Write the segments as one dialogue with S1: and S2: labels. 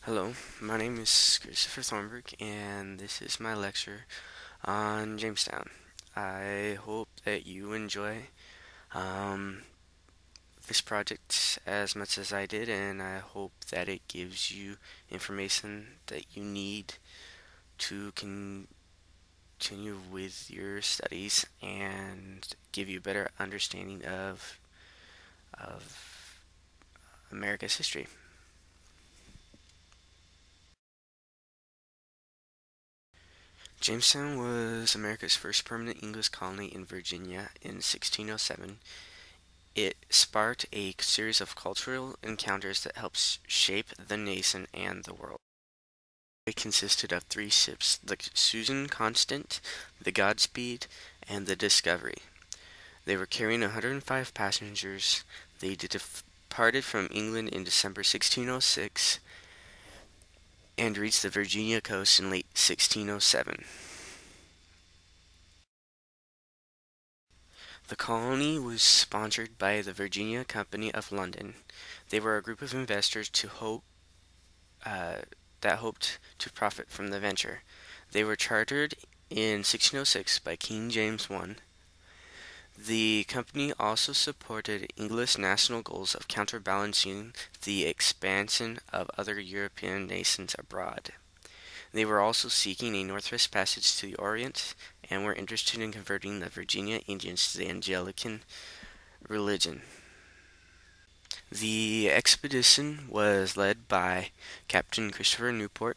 S1: Hello, my name is Christopher Thornburg, and this is my lecture on Jamestown. I hope that you enjoy um, this project as much as I did, and I hope that it gives you information that you need to continue with your studies and give you a better understanding of America's history. Jamestown was America's first permanent English colony in Virginia in 1607. It sparked a series of cultural encounters that helped shape the nation and the world. It consisted of three ships, the Susan Constant, the Godspeed, and the Discovery. They were carrying 105 passengers. They departed from England in December 1606 and reached the Virginia coast in late 1607. The colony was sponsored by the Virginia Company of London. They were a group of investors uh, that hoped to profit from the venture. They were chartered in 1606 by King James I. The company also supported English national goals of counterbalancing the expansion of other European nations abroad. They were also seeking a northwest passage to the Orient and were interested in converting the Virginia Indians to the Anglican religion. The expedition was led by Captain Christopher Newport,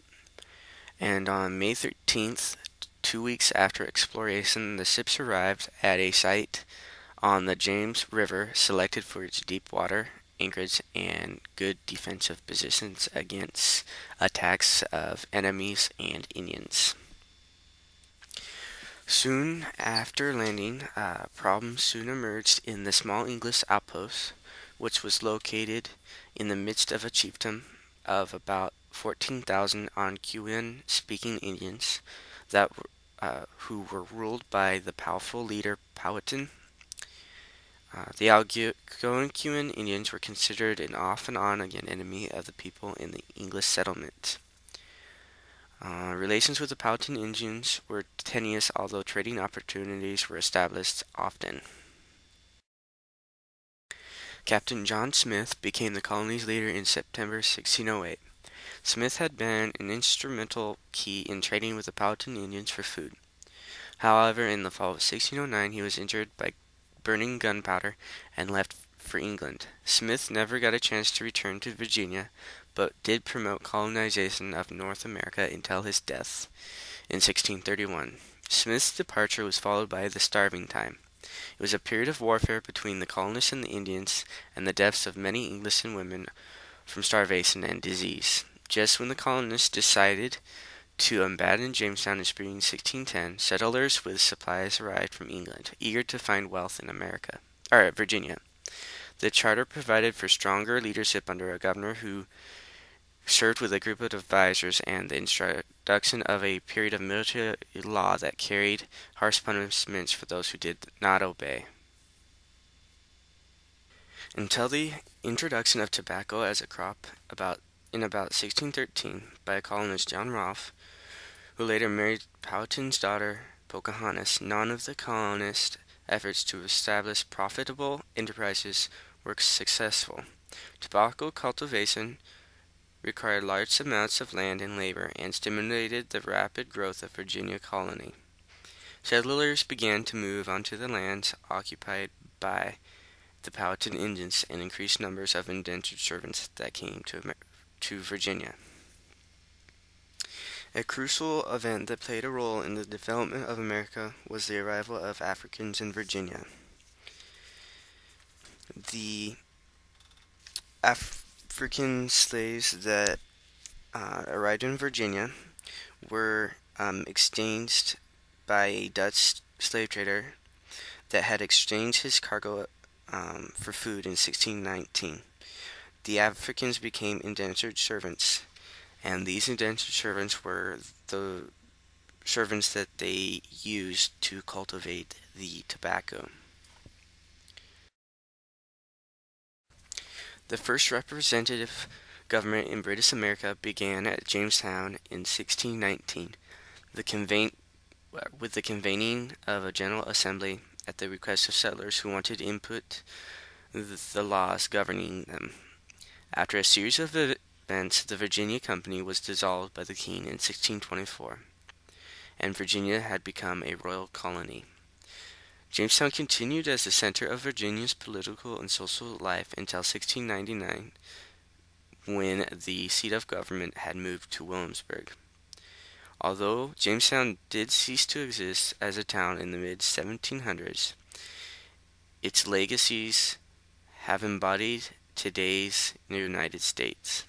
S1: and on May 13th, 2 weeks after exploration, the ships arrived at a site on the James River selected for its deep water anchorage and good defensive positions against attacks of enemies and Indians. Soon after landing, problems soon emerged in the small English outpost, which was located in the midst of a chiefdom of about 14,000 Algonquian-speaking Indians who were ruled by the powerful leader Powhatan. The Algonquian Indians were considered an off and on again enemy of the people in the English settlement. Relations with the Powhatan Indians were tenuous, although trading opportunities were established often. Captain John Smith became the colony's leader in September 1608. Smith had been an instrumental key in trading with the Powhatan Indians for food. However, in the fall of 1609, he was injured by burning gunpowder and left for England. Smith never got a chance to return to Virginia, but did promote colonization of North America until his death in 1631. Smith's departure was followed by the Starving Time. It was a period of warfare between the colonists and the Indians, and the deaths of many English and women from starvation and disease. Just when the colonists decided to abandon Jamestown in spring 1610, settlers with supplies arrived from England, eager to find wealth in Virginia. The charter provided for stronger leadership under a governor who served with a group of advisors and the introduction of a period of military law that carried harsh punishments for those who did not obey. Until the introduction of tobacco as a crop in about 1613 by colonist John Rolfe, who later married Powhatan's daughter Pocahontas, none of the colonists' efforts to establish profitable enterprises were successful. Tobacco cultivation required large amounts of land and labor and stimulated the rapid growth of Virginia colony. Settlers began to move onto the lands occupied by the Powhatan Indians and increased numbers of indentured servants that came to Virginia. A crucial event that played a role in the development of America was the arrival of Africans in Virginia. The African slaves that arrived in Virginia were exchanged by a Dutch slave trader that had exchanged his cargo for food in 1619. The Africans became indentured servants, and these indentured servants were the servants that they used to cultivate the tobacco. The first representative government in British America began at Jamestown in 1619. The convene, with the convening of a General Assembly at the request of settlers who wanted to input the laws governing them. After a series of events, the Virginia Company was dissolved by the King in 1624, and Virginia had become a royal colony. Jamestown continued as the center of Virginia's political and social life until 1699, when the seat of government had moved to Williamsburg. Although Jamestown did cease to exist as a town in the mid-1700s, its legacies have embodied today's United States.